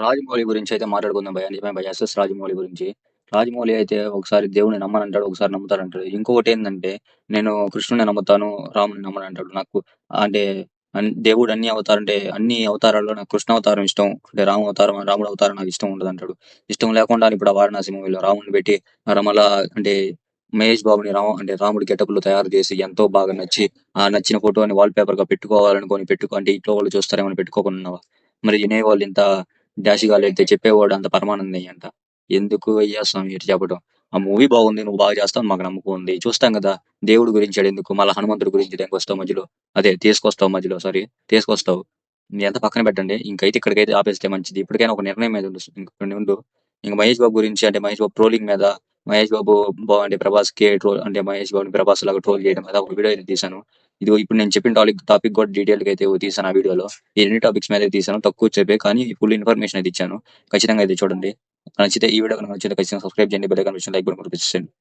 రాజమౌళి గురించయితే మాట్లాడుకుందాం భయ్యా. నిజమే భయ్యా. ఎస్ఎస్ రాజమౌళి గురించి. రాజమౌళి అయితే ఒకసారి దేవుడిని నమ్మనంటాడు. ఒకసారి నమ్ముతానంటాడు. ఇంకొకటేందంటే నేను కృష్ణుడిని నమ్ముతాను, రాముడిని నమ్మనంటాడు. నాకు అంటే దేవుడు అన్ని అవతారాల్లో నాకు కృష్ణ అవతారం ఇష్టం. అంటే రాముడు అవతారం నాకు ఇష్టం ఉండదంటాడు. ఇష్టం లేకుండా ఇప్పుడు ఆ 'వారణాసి' మూవీలో రాముడిని పెట్టి రమల అంటే మహేష్ బాబుని రాముడి గెటప్‌లో తయారు చేసి ఎంతో బాగా నచ్చి, ఆ నచ్చిన ఫోటోని వాల్ పేపర్‌గా పెట్టుకోవాలనుకోని అంటే ఇంట్లో వాళ్ళు చూస్తారేమో అని పెట్టుకోకుండా ఉన్నావా? మరి వినేవాళ్ళు ఇంత డాషిగా లేకపోతే చెప్పేవాడు అంత పరమానందయ్య అంట. ఎందుకు అయ్యా స్వామి ఇటు చెప్పడం? ఆ మూవీ బాగుంది. నువ్వు బాగా చేస్తావు మాకు నమ్మకం ఉంది. చూస్తాం కదా! దేవుడి గురించి ఎందుకు మళ్ళా హనుమంతుడి గురించి దేనికొస్తావు మధ్యలో? అదే తీసుకొస్తావు మధ్యలో సారీ తీసుకొస్తావు. ఇదంతా పక్కన పెట్టండి. ఇంకైతే ఇక్కడికైతే ఆపేస్తే మంచిది. ఇప్పటికైనా ఒక నిర్ణయం మీద ఉండు. ఉండు. ఇంక మహేష్ బాబు గురించి అంటే మహేష్ బాబు ట్రోలింగ్ మీద మహేష్ బాబు అంటే ప్రభాస్‌కి మహేష్ బాబుని ప్రభాస్ లాగా ట్రోల్ చేయడం మీద ఒక వీడియో అయితే తీశాను. ఇదిగో ఇప్పుడు నేను చెప్పిన టాపిక్ కూడా డీటెయిల్‌గా అయితే తీశాను ఆ వీడియోలో. ఈ 2 టాపిక్స్ మీద తీశాను. తక్కువ చెప్పే కానీ ఫుల్ ఇన్ఫర్మేషన్ అయితే ఇచ్చాను. ఖచ్చితంగా అయితే చూడండి. నచ్చితే ఈ వీడియో కనుక నచ్చితే ఖచ్చితంగా సబ్స్క్రైబ్ చేయండి. బెల్ ఐకాన్ లైక్ బటన్ కూడా ప్రెస్ చేయండి.